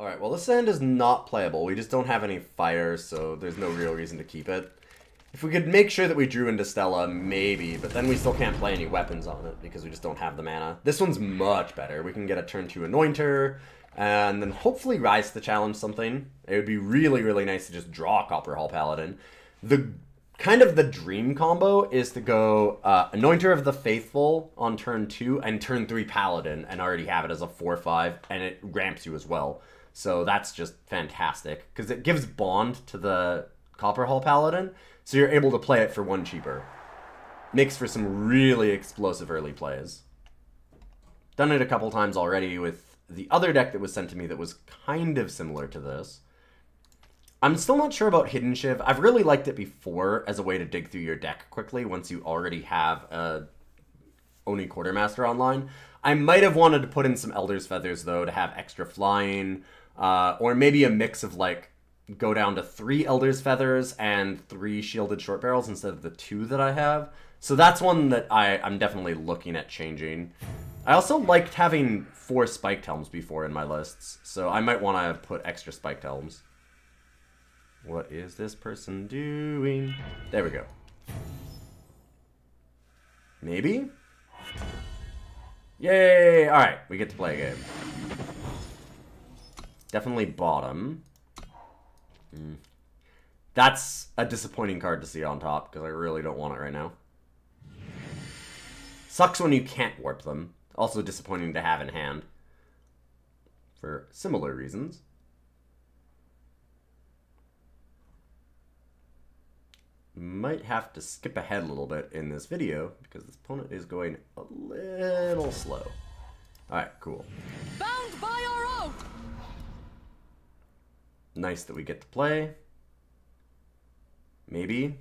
Alright, well this end is not playable. We just don't have any fire, so there's no real reason to keep it. If we could make sure that we drew into Stella, maybe, but then we still can't play any weapons on it because we just don't have the mana. This one's much better. We can get a turn 2 Anointer, and then hopefully rise to challenge something. It would be really, really nice to just draw Copperhall Paladin. The kind of the dream combo is to go Anointer of the Faithful on turn 2 and turn 3 Paladin and already have it as a 4/5, and it ramps you as well. So that's just fantastic, because it gives bond to the Copperhall Paladin, so you're able to play it for 1 cheaper. Makes for some really explosive early plays. Done it a couple times already with the other deck that was sent to me that was kind of similar to this. I'm still not sure about Hidden Shiv. I've really liked it before as a way to dig through your deck quickly once you already have a Oni Quartermaster online. I might have wanted to put in some Elder's Feathers, though, to have extra flying, or maybe a mix of, like, go down to 3 Elder's Feathers and 3 Shielded Shortbarrels instead of the 2 that I have. So that's one that I'm definitely looking at changing. I also liked having 4 Spiked Helms before in my lists, so I might want to put extra Spiked Helms. What is this person doing? There we go. Maybe? Yay! Alright, we get to play a game. Definitely bottom. That's a disappointing card to see on top, because I really don't want it right now. Sucks when you can't warp them. Also disappointing to have in hand. For similar reasons. Might have to skip ahead a little bit in this video, because this opponent is going a little slow. Alright, cool. Bound by our oath! Nice that we get to play. Maybe.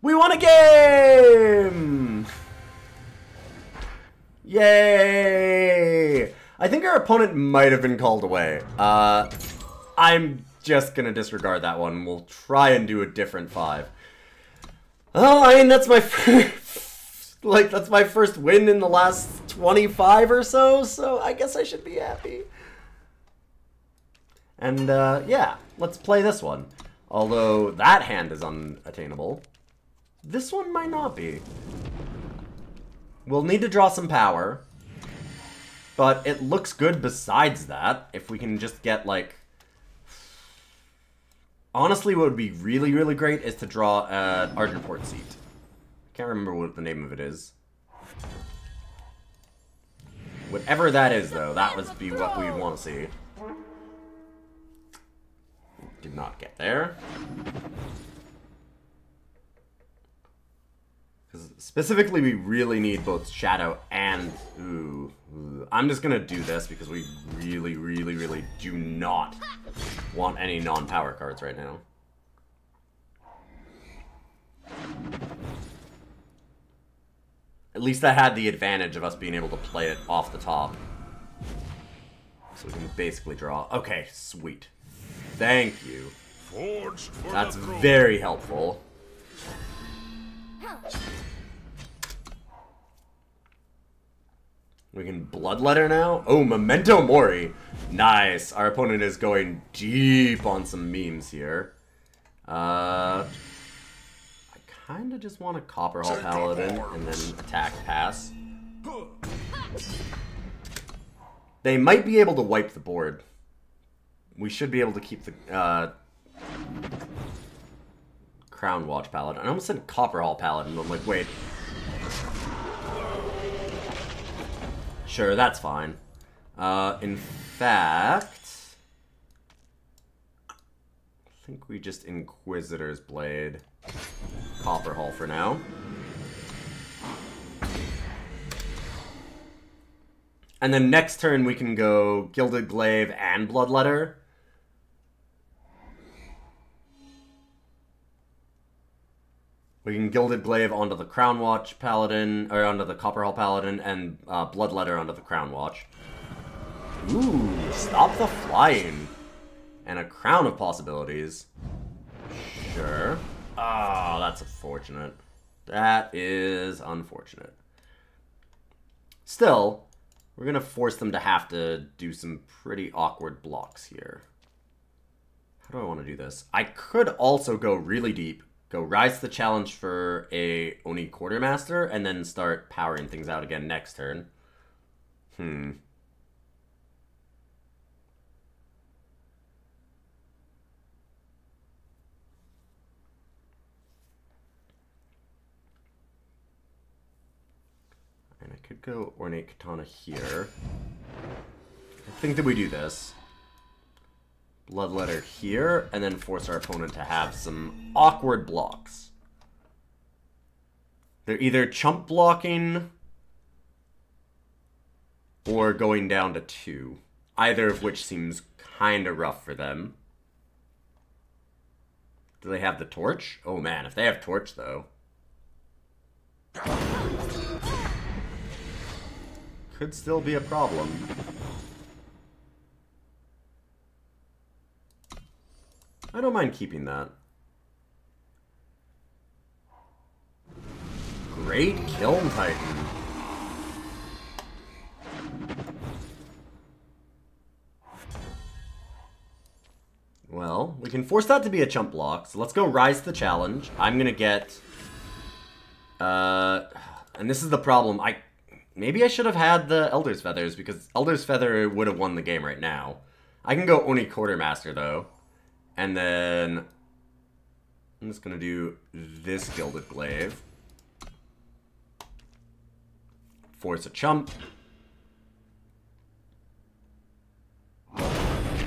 We won a game! Yay! I think our opponent might have been called away. I'm just gonna disregard that one. We'll try and do a different 5. Oh, I mean, that's my that's my first win in the last 25 or so, so I guess I should be happy. And, yeah, let's play this one. Although that hand is unattainable. This one might not be. We'll need to draw some power. But it looks good besides that, if we can just get, like... Honestly, what would be really, really great is to draw an Argent Port Seat. Can't remember what the name of it is. Whatever that is, though, that would be what we'd want to see. Did not get there. Because specifically, we really need both Shadow and... Ooh. I'm just going to do this because we really, really, really do not want any non-power cards right now. At least that had the advantage of us being able to play it off the top. So we can basically draw. Okay, sweet. Thank you. That's very helpful. We can Bloodletter now? Oh, Memento Mori. Nice. Our opponent is going deep on some memes here. I kind of just want a Copperhall Paladin and then attack pass. They might be able to wipe the board. We should be able to keep the Crownwatch Paladin. I almost said Copperhall Paladin, but I'm like, wait. Sure, that's fine. In fact... I think we just Inquisitor's Blade Copperhall for now. And then next turn we can go Gilded, Glaive, and Bloodletter. We can Gilded Glaive onto the Crownwatch Paladin, or onto the Copperhall Paladin, and Bloodletter onto the Crownwatch. Ooh, stop the flying. And a crown of possibilities. Sure. Oh, that's unfortunate. That is unfortunate. Still, we're going to force them to have to do some pretty awkward blocks here. How do I want to do this? I could also go really deep, go rise the challenge for a Oni Quartermaster, and then start powering things out again next turn. And I could go Ornate Katana here. I think that we do this. Bloodletter here, and then force our opponent to have some awkward blocks. They're either chump blocking or going down to 2. Either of which seems kind of rough for them. Do they have the torch? Oh man, if they have torch though. Could still be a problem. I don't mind keeping that. Great Kiln Titan. Well, we can force that to be a chump block, so let's go Rise the Challenge. I'm gonna get... and this is the problem. Maybe I should have had the Elder's Feathers, because Elder's Feather would have won the game right now. I can go Oni Quartermaster, though. And then I'm just going to do this Gilded Glaive. Force a chump.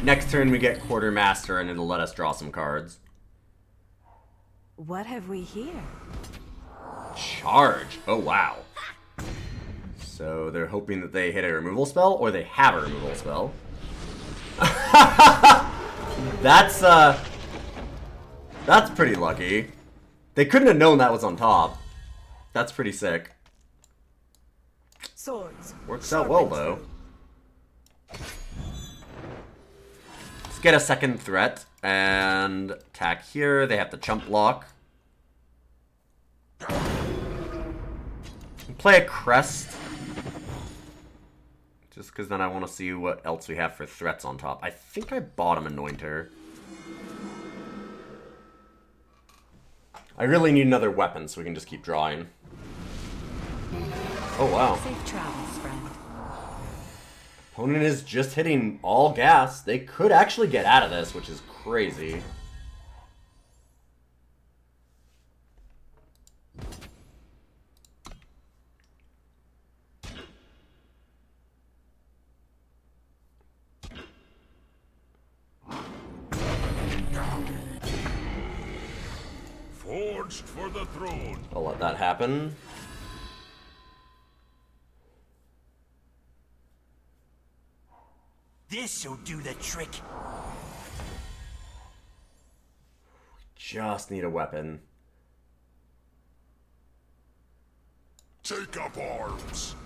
Next turn we get Quartermaster and it'll let us draw some cards. What have we here? Charge. Oh, wow. So they're hoping that they hit a removal spell or they have a removal spell. That's pretty lucky. They couldn't have known that was on top. That's pretty sick. Swords. Works out well, though. Let's get a second threat and attack here. They have to chump block. Play a Crest. Just because then I want to see what else we have for threats on top. I think I bought him Anointer. I really need another weapon so we can just keep drawing. Oh, wow. Safe travels, friend. Opponent is just hitting all gas. They could actually get out of this, which is crazy. Forged for the throne. I'll let that happen. This'll do the trick. Just need a weapon. Take up arms.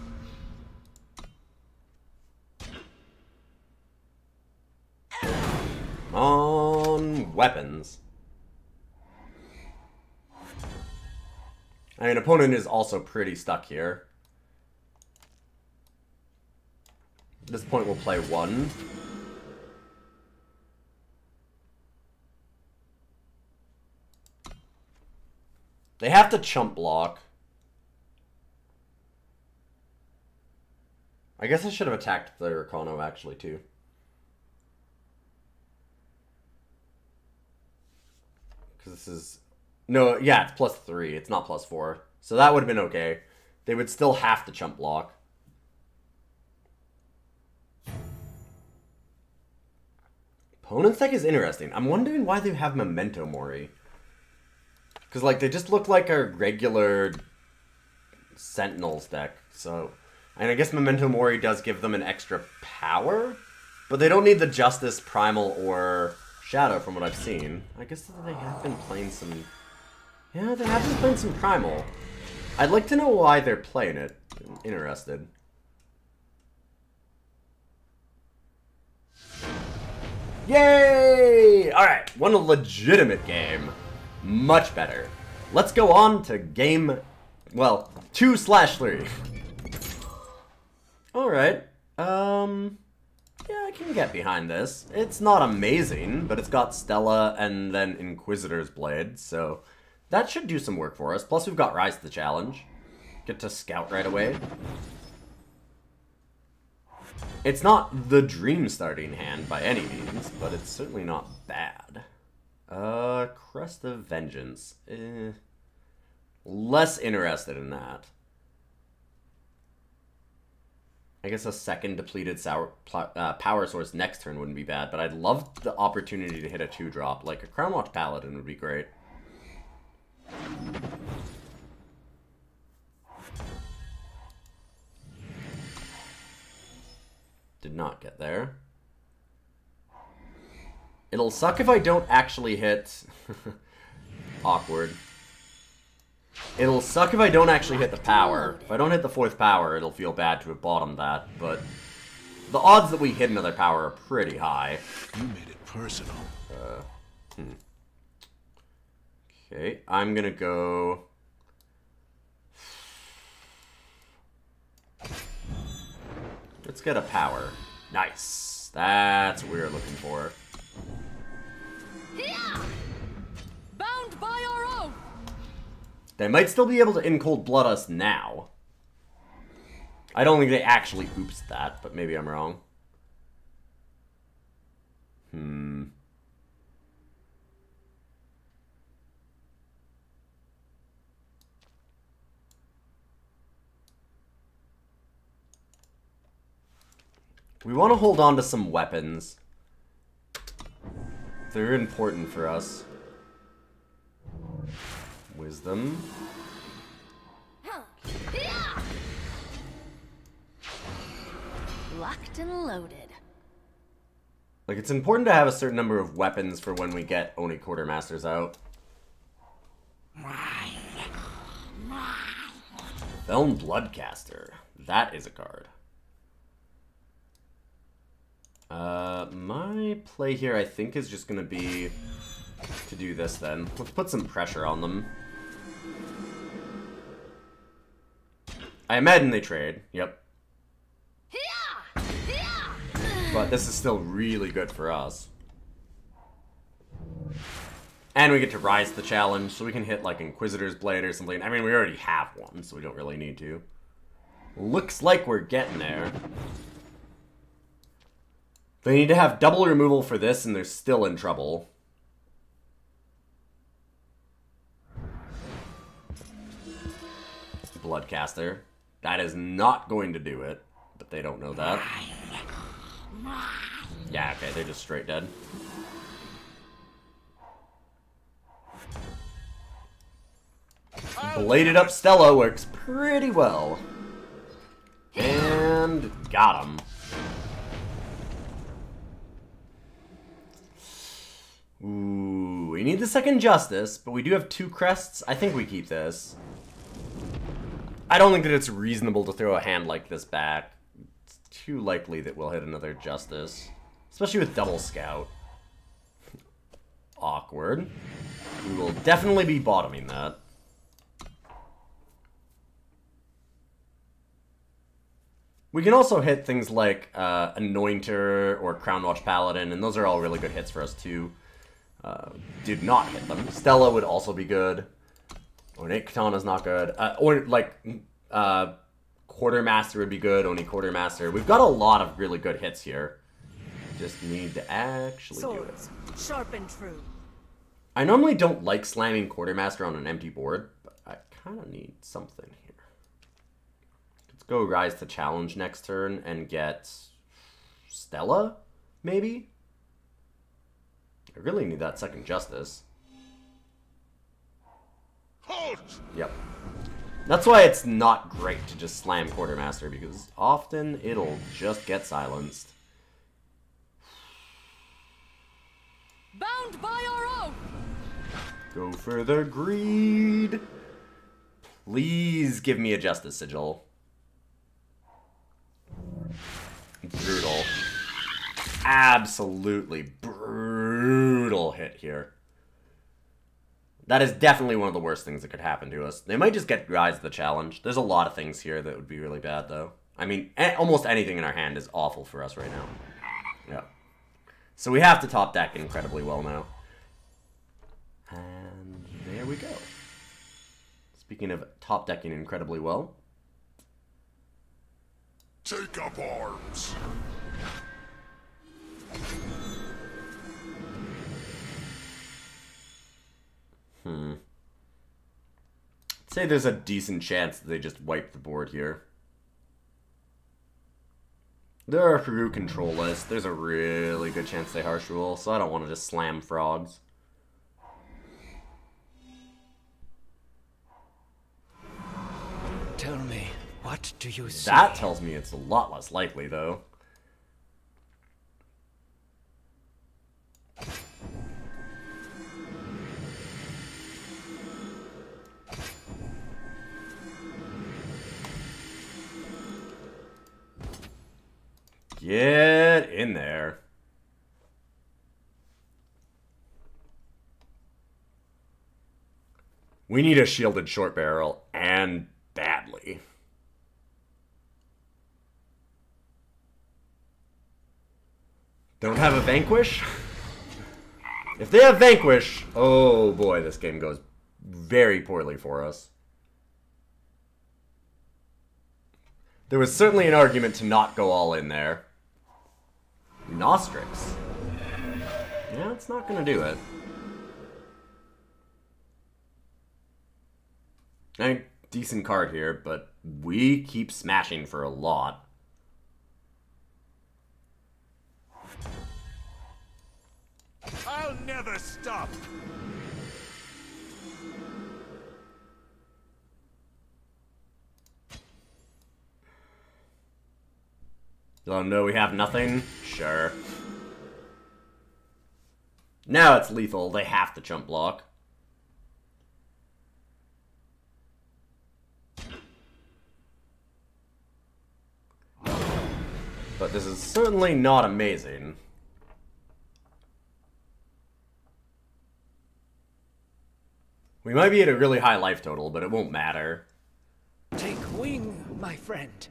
On weapons. I mean, opponent is also pretty stuck here. At this point, we'll play 1. They have to chump block. I guess I should have attacked the Urkano, actually, too. Because this is... No, yeah, it's +3. It's not +4. So that would have been okay. They would still have to chump block. Opponent's deck is interesting. I'm wondering why they have Memento Mori. Because, like, they just look like a regular Sentinels deck. So, and I guess Memento Mori does give them an extra power. But they don't need the Justice, Primal, or Shadow from what I've seen. I guess they have been playing some Yeah, there hasn't been some Primal. I'd like to know why they're playing it. I'm interested. Yay! Alright, one legitimate game. Much better. Let's go on to game, well, 2/3. Alright, yeah, I can get behind this. It's not amazing, but it's got Stella and then Inquisitor's Blade, so that should do some work for us. Plus we've got Rise to the Challenge. Get to scout right away. It's not the dream starting hand by any means, but it's certainly not bad. Crest of Vengeance. Less interested in that. I guess a second depleted power source next turn wouldn't be bad, but I'd love the opportunity to hit a 2-drop. Like a Crownwatch Paladin would be great. Did not get there. It'll suck if I don't actually hit... Awkward. It'll suck if I don't actually hit the power. If I don't hit the 4th power, it'll feel bad to have bottomed that, but the odds that we hit another power are pretty high. You made it personal. Okay, I'm gonna go... Let's get a power. Nice. That's what we were looking for. Bound by our oath. They might still be able to in cold blood us now. I don't think they actually oopsed that, but maybe I'm wrong. We want to hold on to some weapons. They're important for us. Wisdom. Locked and loaded. Like, it's important to have a certain number of weapons for when we get Oni Quartermasters out. Helm Bloodcaster. That is a card. My play here, I think, is just going to be to do this, then. Let's put some pressure on them. I imagine they trade. Yep. But this is still really good for us. And we get to rise the challenge, so we can hit, like, Inquisitor's Blade or something. I mean, we already have one, so we don't really need to. Looks like we're getting there. They need to have double removal for this, and they're still in trouble. Bloodcaster. That is not going to do it, but they don't know that. Yeah, okay, they're just straight dead. Bladed up Stella works pretty well. And got him. Ooh, we need the second Justice, but we do have 2 Crests. I think we keep this. I don't think that it's reasonable to throw a hand like this back. It's too likely that we'll hit another Justice. Especially with double Scout. Awkward. We will definitely be bottoming that. We can also hit things like Anointer or Crownwatch Paladin, and those are all really good hits for us too. Did not hit them. Stella would also be good. Ornate Katana's not good. Or, like, Quartermaster would be good. Oni Quartermaster. We've got a lot of really good hits here. Just need to actually do it. Sharp and true. I normally don't like slamming Quartermaster on an empty board, but I kind of need something here. Let's go Rise to Challenge next turn and get Stella, maybe? I really need that second Justice. Halt! Yep. That's why it's not great to just slam Quartermaster, because often it'll just get silenced. Bound by our oath. Go for the greed. Please give me a Justice Sigil. Brutal. Absolutely brutal hit here. That is definitely one of the worst things that could happen to us. They might just get Rise of the Challenge. There's a lot of things here that would be really bad, though. I mean, almost anything in our hand is awful for us right now. Yeah. So we have to top deck incredibly well now. And there we go. Speaking of top decking incredibly well. Take up arms. I'd say there's a decent chance that they just wipe the board here. They're a Peru control list. There's a really good chance they harsh rule, so I don't want to just slam frogs. Tell me, what do you see? That tells me it's a lot less likely, though. Get in there. We need a shielded Shortbarrel, and badly. Don't have a Vanquish? If they have Vanquish, oh boy, this game goes very poorly for us. There was certainly an argument to not go all in there. Nostrix. Yeah, it's not going to do it. I mean, decent card here, but we keep smashing for a lot. I'll never stop. Oh no, we have nothing? Sure. Now it's lethal. They have to chump block. But this is certainly not amazing. We might be at a really high life total, but it won't matter. Take wing, my friend.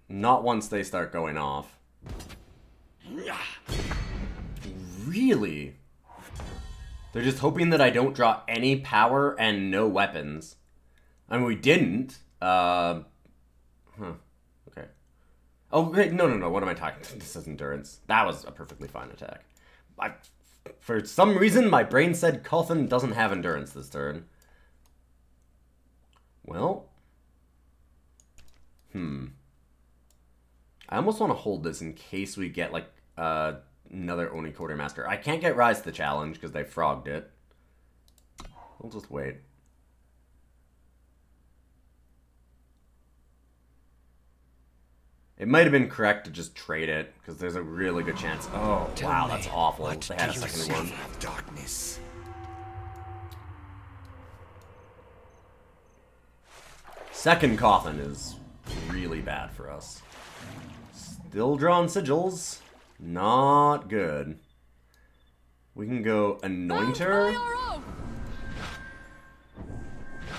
Not once they start going off. Really? They're just hoping that I don't draw any power and no weapons. I mean, we didn't. Okay. Oh, wait, no. What am I talking about? This is endurance. That was a perfectly fine attack. For some reason, my brain said Coffin doesn't have endurance this turn. Well. I almost want to hold this in case we get, like, another Oni Quartermaster. I can't get Rise to the Challenge because they frogged it. We'll just wait. It might have been correct to just trade it, because there's a really good chance. Oh, wow, that's awful. They had a second one. Darkness. Second Coffin is really bad for us. Still drawn sigils. Not good. We can go Anointer.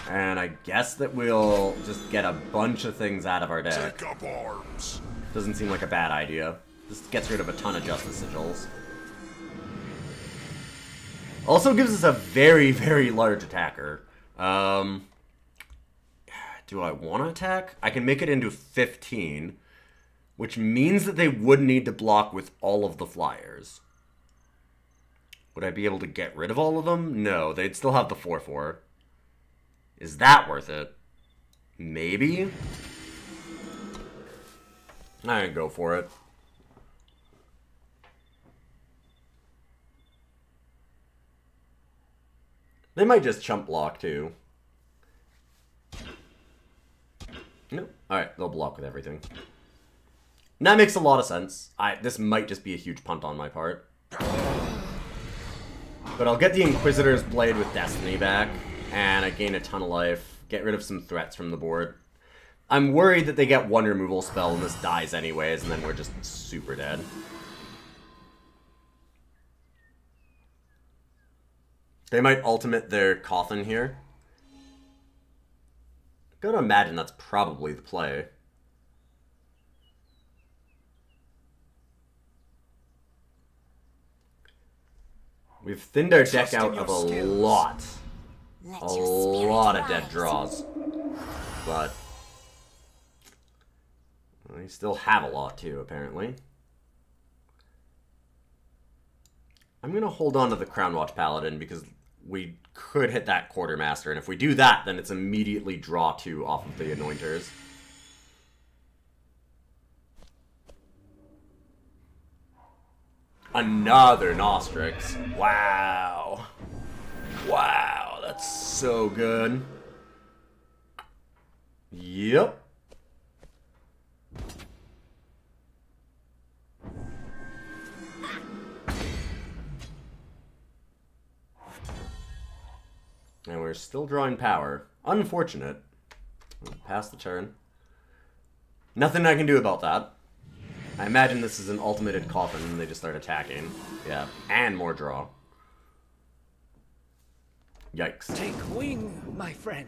And I guess that we'll just get a bunch of things out of our deck. Take up arms. Doesn't seem like a bad idea. This gets rid of a ton of Justice Sigils. Also gives us a very, very large attacker. Do I want to attack? I can make it into 15, which means that they would need to block with all of the flyers. Would I be able to get rid of all of them? No, they'd still have the 4/4. Is that worth it? Maybe? I can go for it. They might just chump block too. No. Alright, they'll block with everything. And that makes a lot of sense. This might just be a huge punt on my part. But I'll get the Inquisitor's Blade with Destiny back, and I gain a ton of life, get rid of some threats from the board. I'm worried that they get one removal spell and this dies anyways, and then we're just super dead. They might ultimate their Coffin here. Gotta imagine that's probably the play. We've thinned our deck out of a lot. A lot of dead draws. But we still have a lot too, apparently. I'm going to hold on to the Crownwatch Paladin because we could hit that Quartermaster. And if we do that, then it's immediately draw 2 off of the Anointers. Another Nostrix. Wow. Wow, that's so good. Yep. And we're still drawing power. Unfortunate. Pass the turn. Nothing I can do about that. I imagine this is an ultimated Coffin and they just start attacking. Yeah, and more draw. Yikes. Take wing, my friend.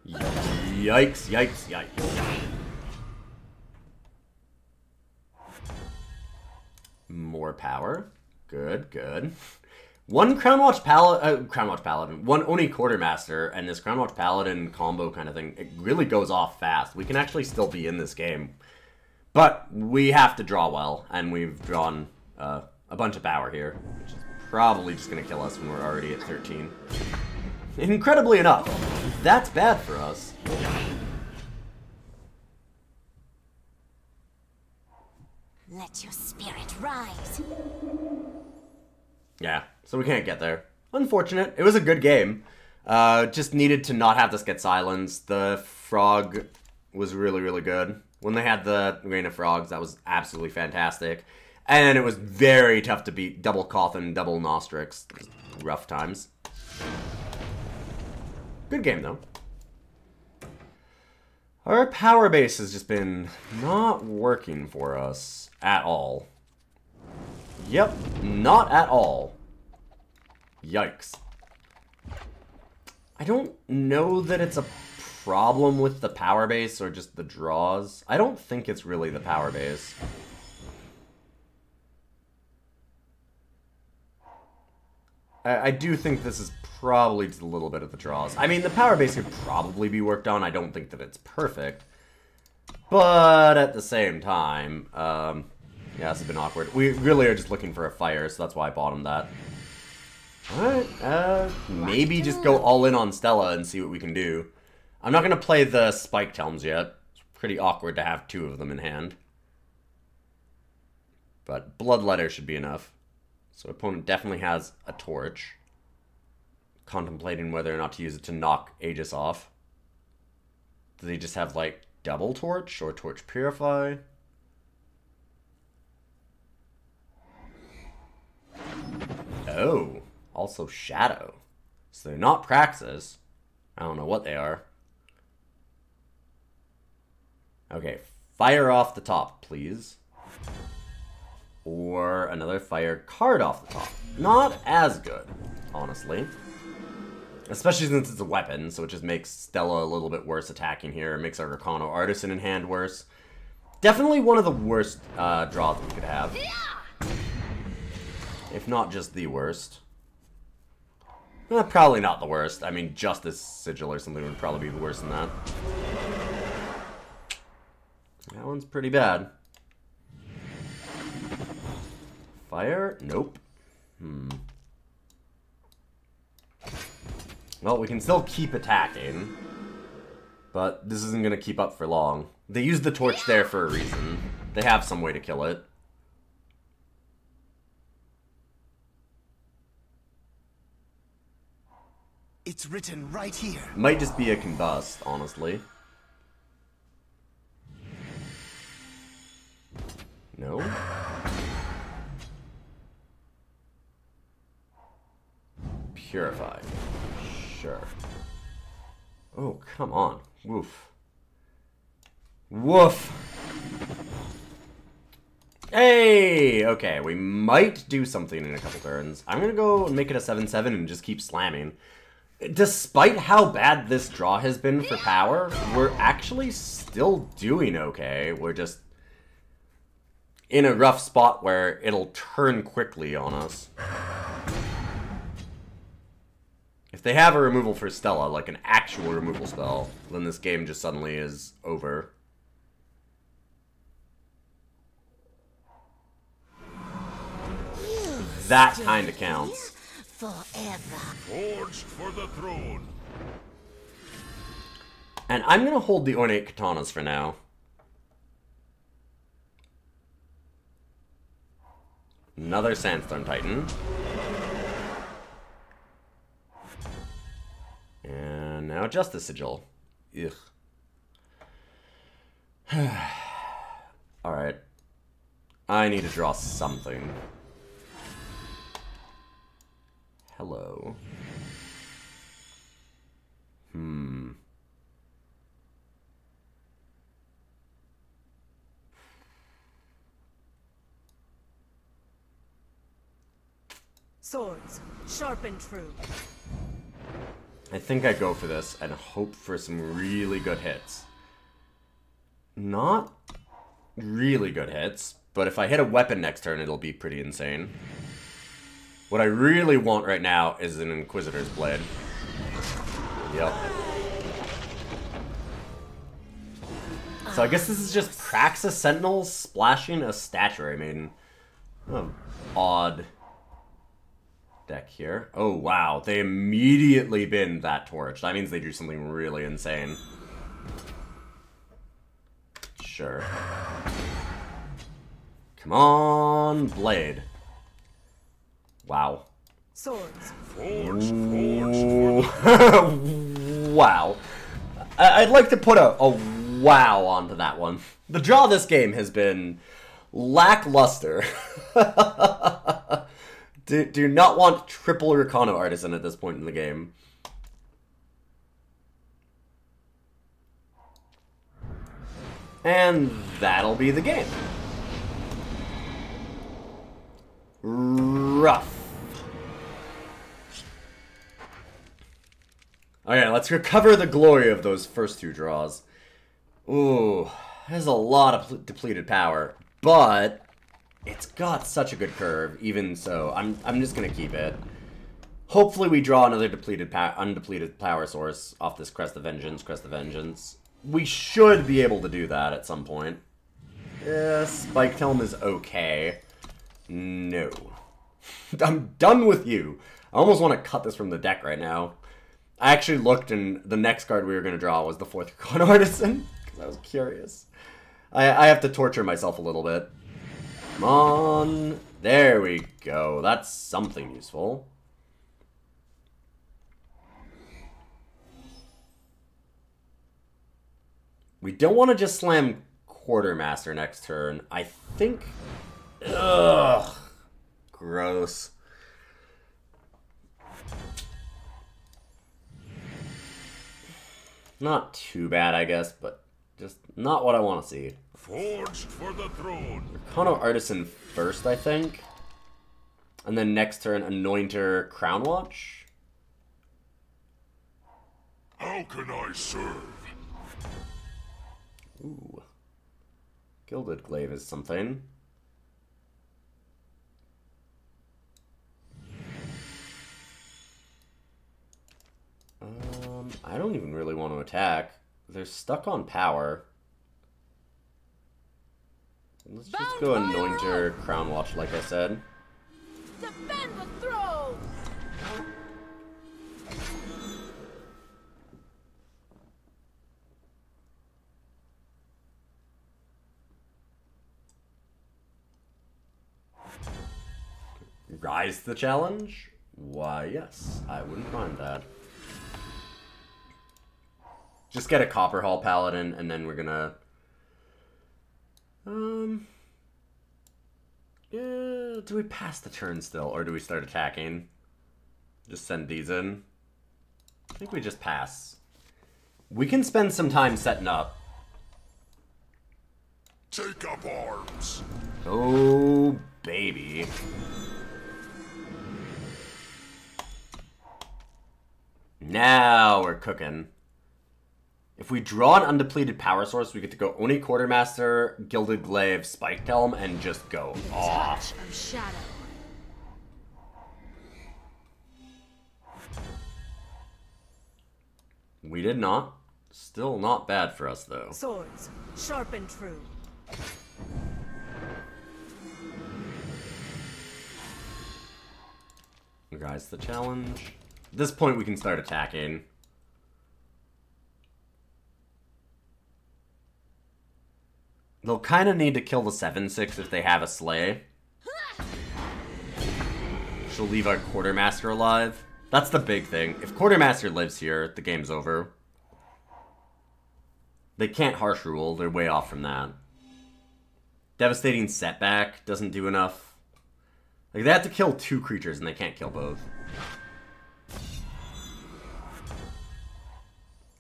Yikes, yikes, yikes. More power. Good, good. One Crownwatch Paladin, one Oni Quartermaster, and this Crownwatch Paladin combo kind of thing, it really goes off fast. We can actually still be in this game. But we have to draw well, and we've drawn a bunch of power here, which is probably just going to kill us when we're already at 13. Incredibly enough, that's bad for us. Let your spirit rise. Yeah, so we can't get there. Unfortunate. It was a good game. Just needed to not have this get silenced. The frog was really, really good. When they had the Rain of Frogs, that was absolutely fantastic. And it was very tough to beat. Double Coffin, double Nostrix. Rough times. Good game, though. Our power base has just been not working for us at all. Yep, not at all. Yikes. I don't know that it's a problem with the power base or just the draws. I don't think it's really the power base. I do think this is probably just a little bit of the draws. I mean, the power base could probably be worked on. I don't think that it's perfect. But at the same time, yeah, this has been awkward. We really are just looking for a fire, so that's why I bottomed that. Alright, maybe just go all in on Stella and see what we can do. I'm not going to play the Spiked Helms yet. It's pretty awkward to have 2 of them in hand. But Bloodletter should be enough. So opponent definitely has a torch. Contemplating whether or not to use it to knock Aegis off. Do they just have, like, double torch or torch purify? Oh, also shadow. So they're not Praxis. I don't know what they are. Okay, fire off the top, please. Or another fire card off the top. Not as good, honestly. Especially since it's a weapon, so it just makes Stella a little bit worse attacking here. It makes our Arcano Artisan in hand worse. Definitely one of the worst draws we could have. If not just the worst. Probably not the worst. I mean, Justice Sigil or something would probably be worse than that. That one's pretty bad. Fire? Nope. Well, we can still keep attacking. But this isn't going to keep up for long. They used the torch there for a reason. They have some way to kill it. It's written right here. Might just be a combust, honestly. No? Purify. Sure. Oh, come on. Woof. Woof! Hey! Okay, we might do something in a couple turns. I'm gonna go and make it a 7-7 and just keep slamming. Despite how bad this draw has been for power, we're actually still doing okay. We're just in a rough spot where it'll turn quickly on us. If they have a removal for Stella, like an actual removal spell, then this game just suddenly is over. That kind of counts. Forever. Forged for the throne. And I'm going to hold the Ornate Katanas for now. Another Sandstorm Titan. And now Justice Sigil. Ugh. Alright. I need to draw something. Hello. Swords, sharp and true. I think I go for this and hope for some really good hits. Not really good hits, but if I hit a weapon next turn, it'll be pretty insane. What I really want right now is an Inquisitor's Blade. Yep. So I guess this is just Praxis Sentinels splashing a Statuary Maiden. Oh, odd deck here. Oh, wow. They immediately binned that torch. That means they do something really insane. Sure. Come on, Blade. Wow. Swords. Forged for the Wow. I'd like to put a wow onto that one. The draw of this game has been lackluster. do not want triple Recano Artisan at this point in the game. And that'll be the game. Rough. Okay, let's recover the glory of those first two draws. Ooh, there's a lot of depleted power, but it's got such a good curve. Even so, I'm just gonna keep it. Hopefully, we draw another undepleted power source off this Crest of Vengeance. Crest of Vengeance. We should be able to do that at some point. Spiked Helm is okay. No. I'm done with you. I almost want to cut this from the deck right now. I actually looked, and the next card we were going to draw was the 4th Recon Artisan, because I was curious. I have to torture myself a little bit. Come on. There we go. That's something useful. We don't want to just slam Quartermaster next turn. I think... Ugh. Gross. Not too bad, I guess, but just not what I want to see. Forged for the throne. Recano Artisan first, I think. And then next turn, Anointer, Crownwatch. How can I serve? Ooh. Gilded Glaive is something. I don't even really want to attack. They're stuck on power. Let's just go Anointer, Crownwatch, like I said. Defend the throne! Rise the challenge? Why, yes. I wouldn't mind that. Just get a Copperhall Paladin, and then we're gonna... Do we pass the turn still, or do we start attacking? Just send these in. I think we just pass. We can spend some time setting up. Take up arms. Oh, baby. Now we're cooking. If we draw an undepleted power source, we get to go Oni Quartermaster, Gilded Glaive, Spiked Helm, and just go off. Touch of shadow. We did not. Still not bad for us, though. Swords, sharp and true. Guys, the challenge. At this point, we can start attacking. They'll kind of need to kill the 7/6 if they have a Slay. She'll leave our Quartermaster alive. That's the big thing. If Quartermaster lives here, the game's over. They can't harsh rule. They're way off from that. Devastating Setback doesn't do enough. Like, they have to kill 2 creatures and they can't kill both.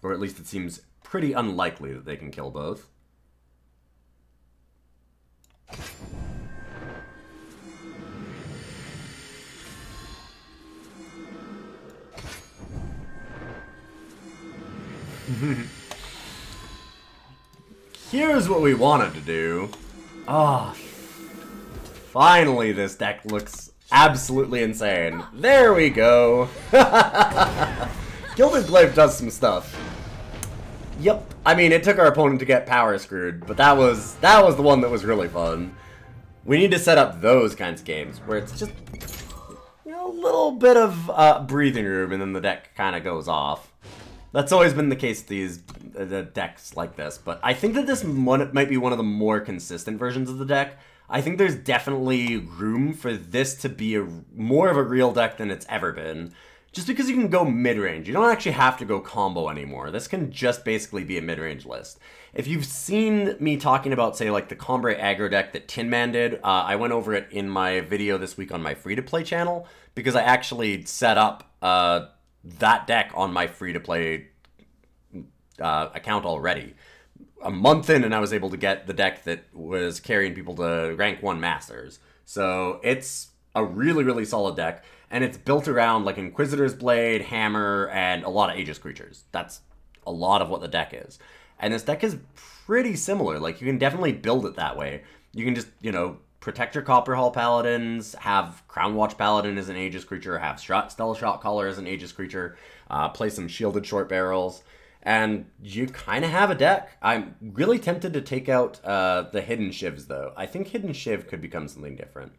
Or at least it seems pretty unlikely that they can kill both. Here's what we wanted to do. Ah, finally this deck looks absolutely insane. There we go. Gilded Glaive does some stuff. Yep. I mean, it took our opponent to get power screwed, but that was the one that was really fun. We need to set up those kinds of games where it's just, you know, a little bit of breathing room and then the deck kind of goes off. That's always been the case with the decks like this, but I think that this might be one of the more consistent versions of the deck. I think there's definitely room for this to be more of a real deck than it's ever been. Just because you can go mid-range. You don't actually have to go combo anymore. This can just basically be a mid-range list. If you've seen me talking about, say, like the Combre aggro deck that Tin Man did, I went over it in my video this week on my free-to-play channel, because I actually set up that deck on my free-to-play account already. A month in, and I was able to get the deck that was carrying people to rank 1 Masters. So it's a really, really solid deck. And it's built around like Inquisitor's Blade, Hammer, and a lot of Aegis creatures. That's a lot of what the deck is. And this deck is pretty similar. Like, you can definitely build it that way. You can just, you know, protect your Copperhall Paladins, have Crownwatch Paladin as an Aegis creature, have Stella Shotcaller as an Aegis creature, play some shielded Shortbarrels, and you kind of have a deck. I'm really tempted to take out the Hidden Shivs, though. I think Hidden Shiv could become something different.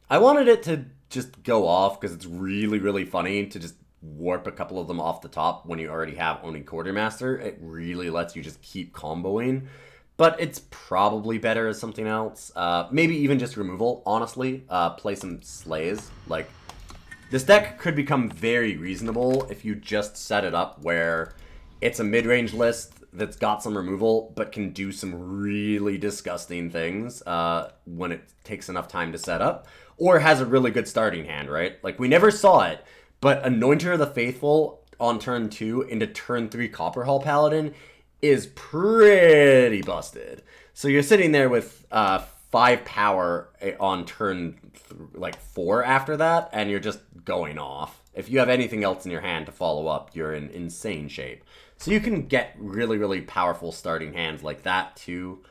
I wanted it to just go off because it's really, really funny to just warp a couple of them off the top when you already have Oni Quartermaster. It really lets you just keep comboing. But it's probably better as something else. Maybe even just removal, honestly. Play some Slays. Like, this deck could become very reasonable if you just set it up where it's a mid-range list that's got some removal, but can do some really disgusting things when it takes enough time to set up. Or has a really good starting hand, right? Like, we never saw it, but Anointer the Faithful on turn 2 into turn 3 Copperhall Paladin is pretty busted. So you're sitting there with 5 power on turn 4 after that, and you're just going off. If you have anything else in your hand to follow up, you're in insane shape. So you can get really, really powerful starting hands like that too.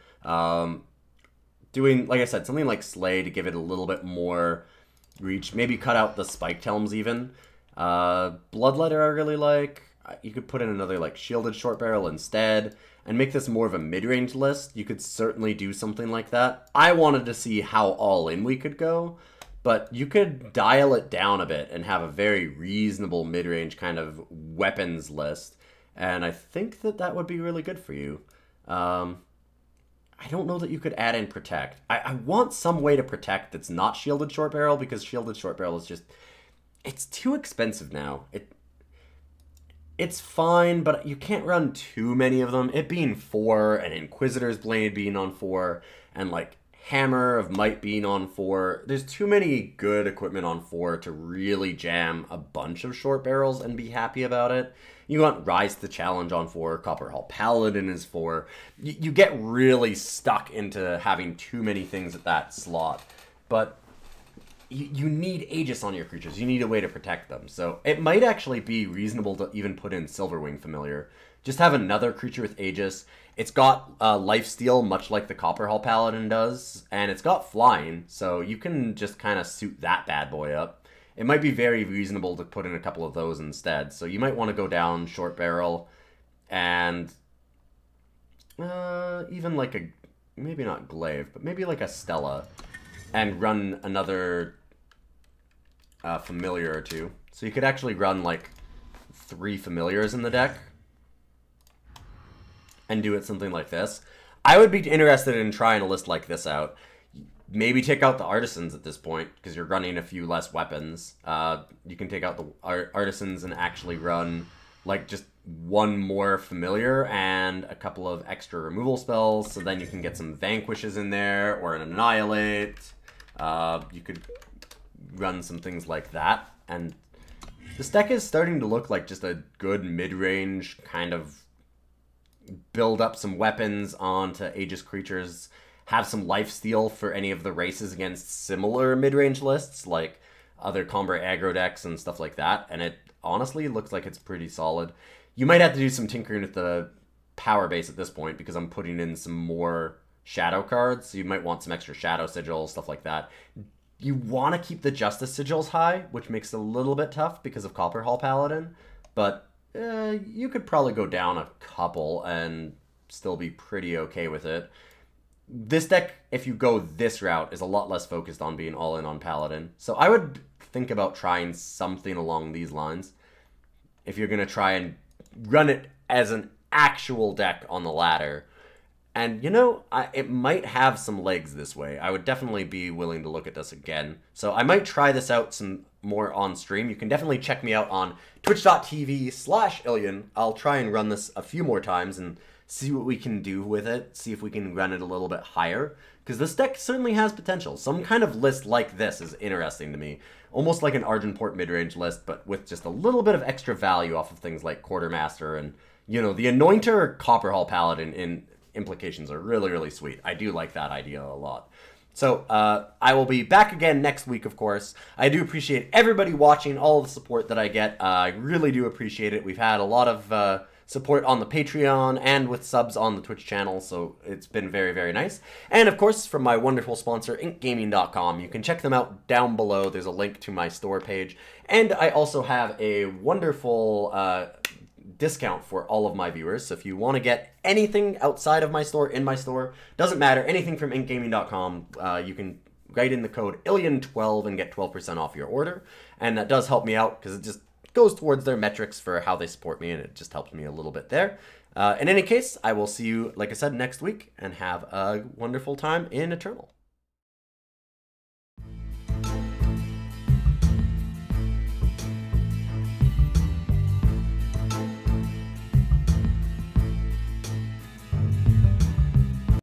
Doing, like I said, something like Slay to give it a little bit more reach. Maybe cut out the Spiked Helms even. Bloodletter I really like. You could put in another like shielded Shortbarrel instead and make this more of a mid-range list. You could certainly do something like that. I wanted to see how all-in we could go, but you could dial it down a bit and have a very reasonable mid-range kind of weapons list. And I think that that would be really good for you. I don't know that you could add in Protect. I want some way to Protect that's not Shielded Shortbarrel, because Shielded Shortbarrel is just... It's too expensive now. It's fine, but you can't run too many of them. It being 4, and Inquisitor's Blade being on 4, and like Hammer of Might being on 4. There's too many good equipment on 4 to really jam a bunch of short barrels and be happy about it. You want Rise to Challenge on 4, Copperhall Paladin is 4. You get really stuck into having too many things at that slot. But you need Aegis on your creatures. You need a way to protect them. So it might actually be reasonable to even put in Silverwing Familiar. Just have another creature with Aegis. It's got lifesteal, much like the Copperhall Paladin does, and it's got flying, so you can just kind of suit that bad boy up. It might be very reasonable to put in a couple of those instead, so you might want to go down Shortbarrel and even like a, maybe not Glaive, but maybe like a Stella, and run another Familiar or 2. So you could actually run like 3 Familiars in the deck and do it something like this. I would be interested in trying a list like this out. Maybe take out the Artisans at this point, because you're running a few less weapons. You can take out the Artisans and actually run like just 1 more Familiar and a couple of extra removal spells, so then you can get some Vanquishes in there, or an Annihilate. You could run some things like that, and this deck is starting to look like just a good mid-range kind of build up some weapons onto Aegis creatures, have some lifesteal for any of the races against similar mid-range lists, like other Combat aggro decks and stuff like that, and it honestly looks like it's pretty solid. You might have to do some tinkering with the power base at this point, because I'm putting in some more shadow cards, so you might want some extra shadow sigils, stuff like that. You want to keep the Justice sigils high, which makes it a little bit tough because of Copperhall Paladin, but you could probably go down a couple and still be pretty okay with it. This deck, if you go this route, is a lot less focused on being all in on Paladin. So I would think about trying something along these lines if you're going to try and run it as an actual deck on the ladder. And, you know, it might have some legs this way. I would definitely be willing to look at this again. So I might try this out some more on stream. You can definitely check me out on twitch.tv/Ilyon. I'll try and run this a few more times and see what we can do with it. See if we can run it a little bit higher. Because this deck certainly has potential. Some kind of list like this is interesting to me. Almost like an Argenport mid-range list, but with just a little bit of extra value off of things like Quartermaster. And, you know, the Anointer Copperhall Paladin in implications are really, really sweet. I do like that idea a lot. So I will be back again next week, of course. I do appreciate everybody watching, all the support that I get. I really do appreciate it. We've had a lot of support on the Patreon and with subs on the Twitch channel, so it's been very, very nice. And of course, from my wonderful sponsor, inkgaming.com. You can check them out down below. There's a link to my store page. And I also have a wonderful discount for all of my viewers. So if you want to get anything outside of my store, in my store, doesn't matter, anything from inkgaming.com, you can write in the code Ilyon12 and get 12% off your order. And that does help me out because it just goes towards their metrics for how they support me, and it just helps me a little bit there. In any case, I will see you, like I said, next week, and have a wonderful time in Eternal.